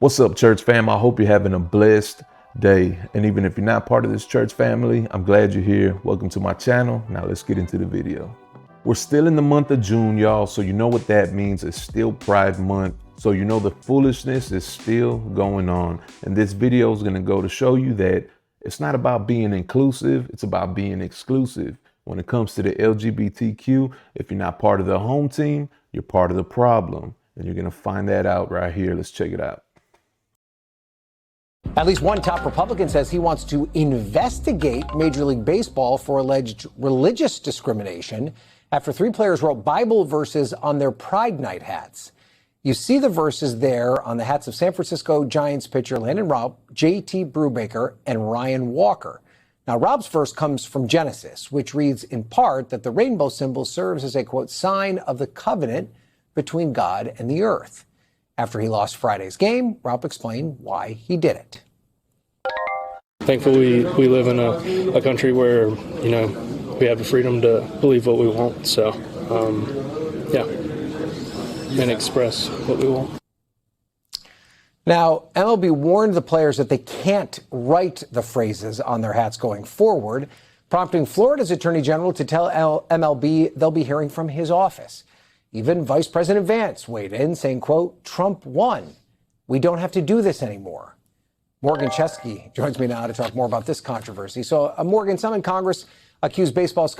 What's up, church fam? I hope you're having a blessed day. And even if you're not part of this church family, I'm glad you're here. Welcome to my channel. Now let's get into the video. We're still in the month of June, y'all. So you know what that means. It's still Pride Month. So you know the foolishness is still going on. And this video is going to go to show you that it's not about being inclusive. It's about being exclusive. When it comes to the LGBTQ, if you're not part of the home team, you're part of the problem. And you're going to find that out right here. Let's check it out. At least one top Republican says he wants to investigate Major League Baseball for alleged religious discrimination after three players wrote Bible verses on their Pride Night hats. You see the verses there on the hats of San Francisco Giants pitcher Landon Robb, J.T. Brubaker, and Ryan Walker. Now, Robb's verse comes from Genesis, which reads in part that the rainbow symbol serves as a, quote, sign of the covenant between God and the earth. After he lost Friday's game, Robb explained why he did it. Thankfully, we live in a country where, you know, we have the freedom to believe what we want. So, yeah, and express what we want. Now, MLB warned the players that they can't write the phrases on their hats going forward, prompting Florida's Attorney General to tell MLB they'll be hearing from his office. Even Vice President Vance weighed in, saying, quote, Trump won. We don't have to do this anymore. Morgan Chesky joins me now to talk more about this controversy. So, Morgan, some in Congress accused baseball's...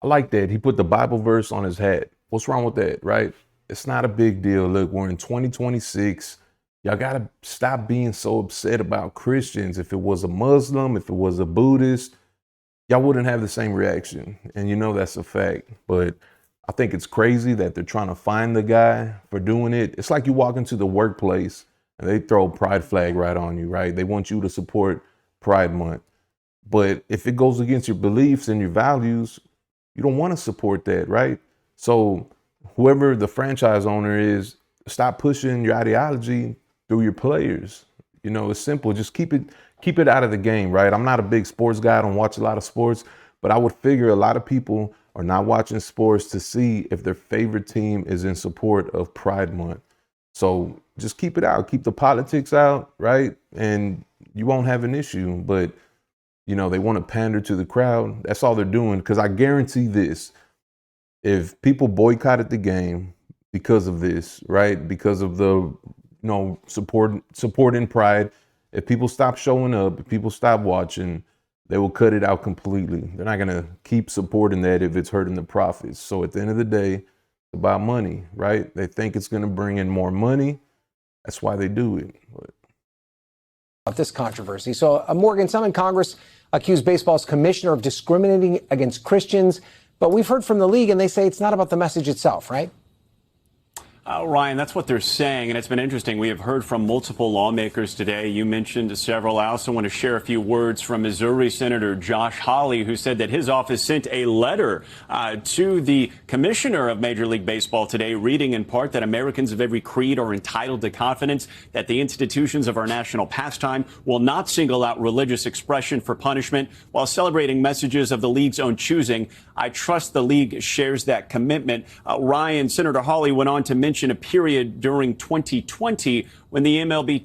I like that. He put the Bible verse on his hat. What's wrong with that, right? It's not a big deal. Look, we're in 2026. Y'all got to stop being so upset about Christians. If it was a Muslim, if it was a Buddhist, y'all wouldn't have the same reaction. And you know that's a fact. But I think it's crazy that they're trying to find the guy for doing it. It's like you walk into the workplace and they throw a pride flag right on you, right? They want you to support Pride Month. But if it goes against your beliefs and your values, you don't want to support that, right? So whoever the franchise owner is, stop pushing your ideology through your players. You know, it's simple. Just keep it out of the game, right? I'm not a big sports guy. I don't watch a lot of sports, but I would figure a lot of people are not watching sports to see if their favorite team is in support of Pride Month. So just keep it out, keep the politics out, right? And you won't have an issue. But, you know, they want to pander to the crowd. That's all they're doing. Because I guarantee this, if people boycotted the game because of this, right? Because of the, you know, supporting Pride, if people stop showing up, if people stop watching, they will cut it out completely. They're not going to keep supporting that if it's hurting the profits. So at the end of the day, it's about money, right? They think it's going to bring in more money. That's why they do it. About this controversy. So, Morgan, some in Congress accused baseball's commissioner of discriminating against Christians. But we've heard from the league and they say it's not about the message itself, right? Ryan, that's what they're saying, and it's been interesting. We have heard from multiple lawmakers today. You mentioned several. I also want to share a few words from Missouri Senator Josh Hawley, who said that his office sent a letter to the commissioner of Major League Baseball today, reading in part that Americans of every creed are entitled to confidence, that the institutions of our national pastime will not single out religious expression for punishment while celebrating messages of the league's own choosing. I trust the league shares that commitment. Ryan, Senator Hawley went on to mention a period during 2020 when the MLB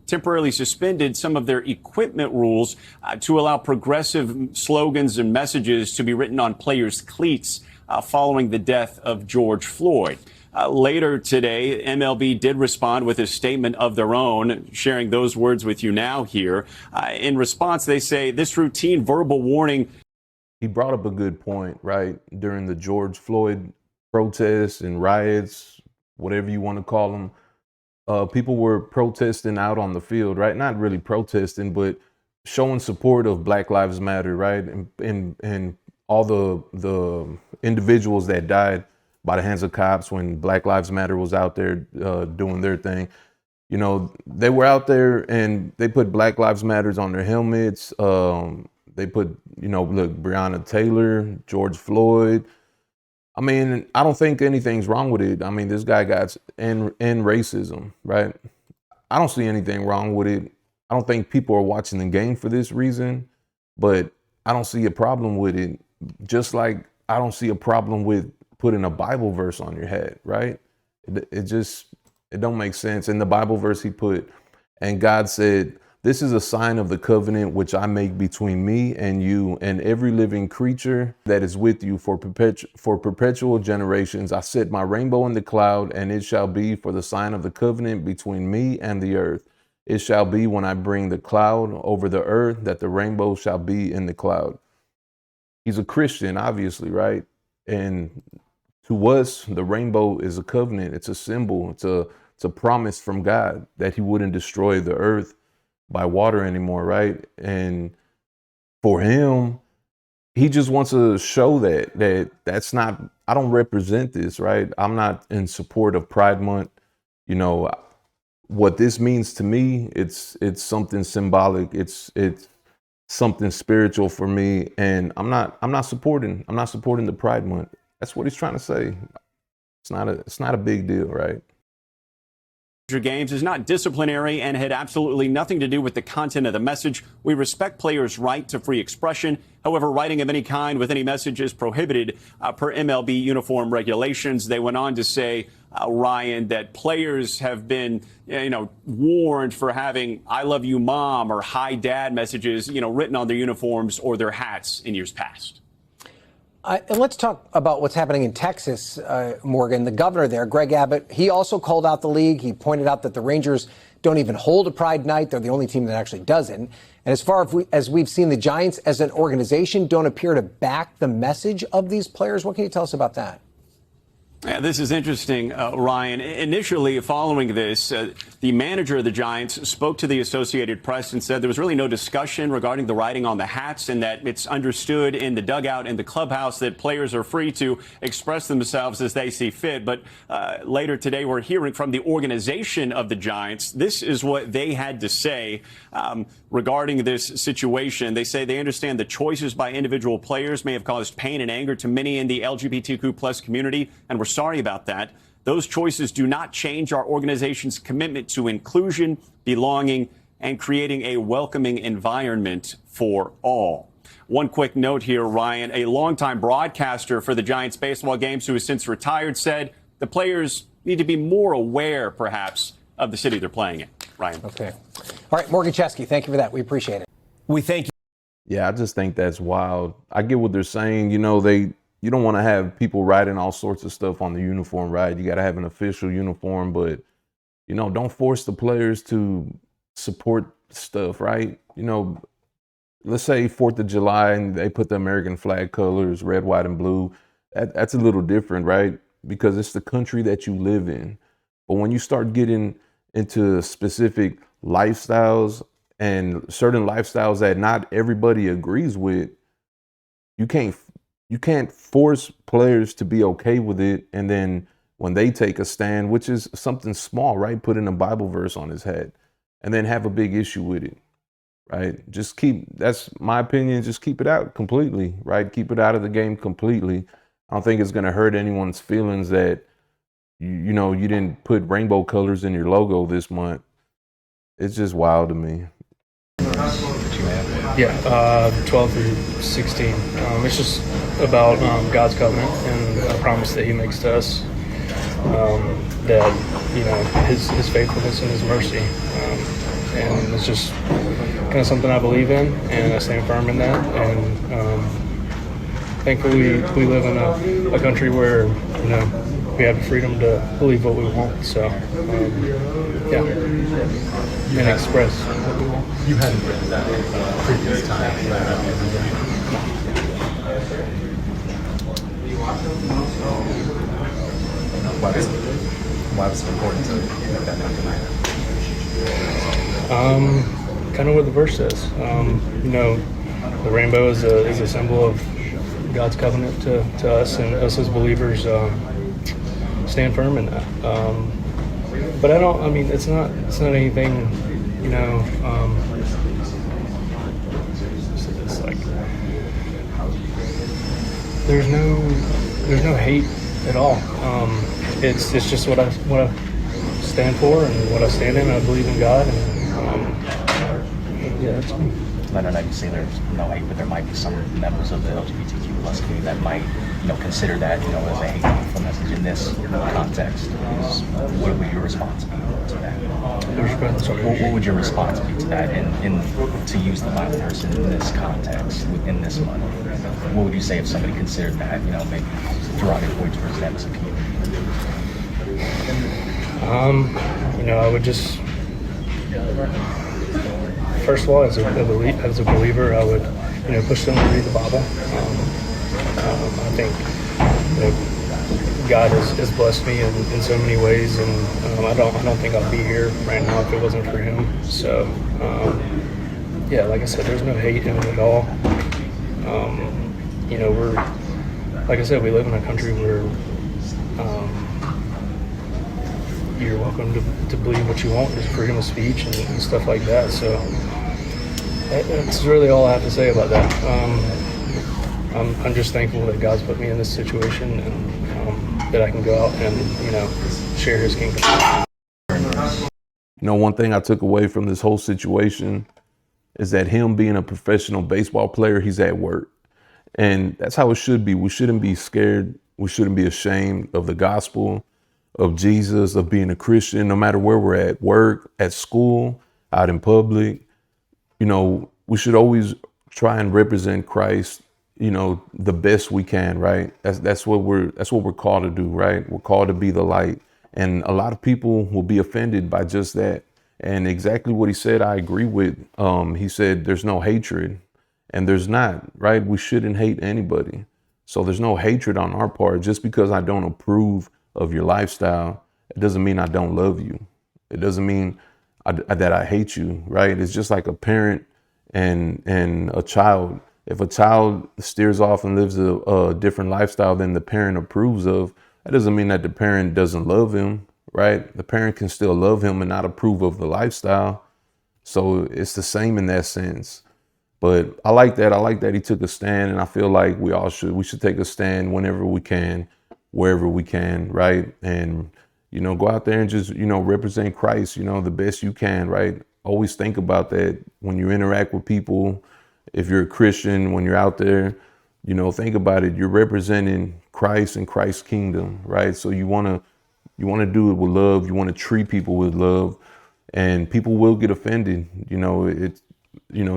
temporarily suspended some of their equipment rules to allow progressive slogans and messages to be written on players' cleats following the death of George Floyd. Later today, MLB did respond with a statement of their own, sharing those words with you now here. In response, they say this routine verbal warning. He brought up a good point, right? During the George Floyd protests and riots, whatever you want to call them, people were protesting out on the field, right? Not really protesting, but showing support of Black Lives Matter, right? And all the individuals that died by the hands of cops when Black Lives Matter was out there doing their thing. You know, they were out there and they put Black Lives Matters on their helmets. They put, you know, look, Breonna Taylor, George Floyd. I mean, I don't think anything's wrong with it. I mean, this guy got in racism, right? I don't see anything wrong with it. I don't think people are watching the game for this reason, but I don't see a problem with it. Just like I don't see a problem with putting a Bible verse on your head, right? It's It don't make sense. In the Bible verse he put, and God said, "This is a sign of the covenant which I make between me and you and every living creature that is with you for perpetual generations. I set my rainbow in the cloud, and it shall be for the sign of the covenant between me and the earth. It shall be when I bring the cloud over the earth that the rainbow shall be in the cloud." He's a Christian, obviously, right? And to us, the rainbow is a covenant. It's a symbol. It's a promise from God that he wouldn't destroy the earth by water anymore, right? And for him, he just wants to show that's not, I don't represent this, right? I'm not in support of Pride Month. You know, what this means to me, it's something symbolic. It's something spiritual for me, and I'm not supporting the Pride Month. That's what he's trying to say. It's not a big deal, right? Games is not disciplinary and had absolutely nothing to do with the content of the message. We respect players' right to free expression. However, writing of any kind with any message is prohibited per MLB uniform regulations. They went on to say, Ryan, that players have been, warned for having "I love you, mom" or "Hi, dad" messages, written on their uniforms or their hats in years past. And let's talk about what's happening in Texas, Morgan. The governor there, Greg Abbott, he also called out the league. He pointed out that the Rangers don't even hold a Pride Night. They're the only team that actually doesn't. And as far as we've seen, the Giants as an organization don't appear to back the message of these players. What can you tell us about that? Yeah, this is interesting, Ryan. Initially, following this, the manager of the Giants spoke to the Associated Press and said there was really no discussion regarding the writing on the hats, and that it's understood in the dugout and the clubhouse that players are free to express themselves as they see fit. But later today, we're hearing from the organization of the Giants. This is what they had to say regarding this situation. They say they understand the choices by individual players may have caused pain and anger to many in the LGBTQ plus community, and we're sorry about that. Those choices do not change our organization's commitment to inclusion, belonging, and creating a welcoming environment for all. One quick note here, Ryan. A longtime broadcaster for the Giants baseball games who has since retired said the players need to be more aware, perhaps, of the city they're playing in. Ryan. Okay. All right, Morgan Chesky, thank you for that. We appreciate it. We thank you. Yeah, I just think that's wild. I get what they're saying. You don't want to have people writing all sorts of stuff on the uniform, right? You got to have an official uniform, but, don't force the players to support stuff, right? Let's say 4th of July and they put the American flag colors, red, white, and blue. That's a little different, right? Because it's the country that you live in. But when you start getting into specific lifestyles and certain lifestyles that not everybody agrees with, you can't force players to be okay with it. And then when they take a stand, which is something small, right? Put in a Bible verse on his head and then have a big issue with it, right? That's my opinion. Just keep it out completely, right? Keep it out of the game completely. I don't think it's going to hurt anyone's feelings that, you didn't put rainbow colors in your logo this month. It's just wild to me. Yeah, 12 through 16. It's just about God's covenant and a promise that he makes to us, that, his faithfulness and his mercy. And it's just kind of something I believe in, and I stand firm in that. And thankfully, we live in a country where, we have the freedom to believe what we want. So, yeah, and express what we want. You hadn't written that previous time. Why was it important to make that known tonight? Kind of what the verse says. The rainbow is a symbol of God's covenant to us, and us as believers stand firm in that. But it's not anything, it's like there's no hate at all. It's just what I stand for and what I stand in. I believe in God, and yeah, that's me. Leonard, I can say there's no hate, but there might be some members of the LGBTQ plus community that might, consider that, as a hateful message in this context? What would your response be to that? What would your response be to that, to use the Bible verse in this context, within this month? What would you say if somebody considered that, maybe derogatory towards them as a community? I would just, first of all, as a believer, I would, push them to read the Bible. I think God has blessed me in so many ways, and I don't think I'd be here right now if it wasn't for Him. So, like I said, there's no hate in it at all. We're, like I said, we live in a country where you're welcome to believe what you want. There's freedom of speech and stuff like that. So that's really all I have to say about that. I'm just thankful that God's put me in this situation, and that I can go out and share His kingdom. One thing I took away from this whole situation is that him being a professional baseball player, he's at work. And that's how it should be. We shouldn't be scared. We shouldn't be ashamed of the gospel, of Jesus, of being a Christian, no matter where we're at work, at school, out in public. We should always try and represent Christ, the best we can, right? That's what we're called to do, right? We're called to be the light. And a lot of people will be offended by just that. And exactly what he said, I agree with. He said there's no hatred, and there's not, right? We shouldn't hate anybody. So there's no hatred on our part. Just because I don't approve of your lifestyle, it doesn't mean I don't love you. It doesn't mean that I hate you, right? It's just like a parent and a child. If a child steers off and lives a different lifestyle than the parent approves of, that doesn't mean that the parent doesn't love him, right? The parent can still love him and not approve of the lifestyle. So it's the same in that sense. But I like that. I like that he took a stand, and I feel like we should take a stand whenever we can, wherever we can, right? And, go out there and just, represent Christ, the best you can, right? Always think about that when you interact with people. If you're a Christian, when you're out there, think about it. You're representing Christ and Christ's kingdom, right? So you want to do it with love. You want to treat people with love, and people will get offended.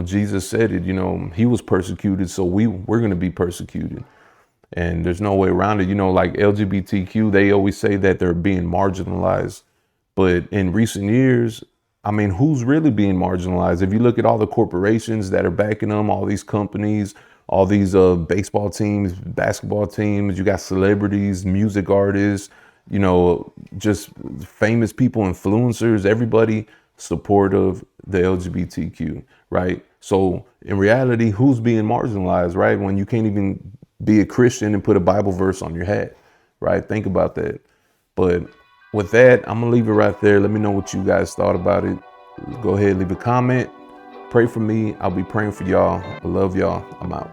Jesus said it, he was persecuted, so we're going to be persecuted. And there's no way around it. Like LGBTQ, they always say that they're being marginalized. But in recent years, who's really being marginalized? If you look at all the corporations that are backing them, all these companies, all these baseball teams, basketball teams, you got celebrities, music artists, just famous people, influencers, everybody supportive the LGBTQ, right? So in reality, who's being marginalized, right? When you can't even be a Christian and put a Bible verse on your hat, right? Think about that. But with that, I'm gonna leave it right there. Let me know what you guys thought about it. Go ahead, leave a comment. Pray for me. I'll be praying for y'all. I love y'all. I'm out.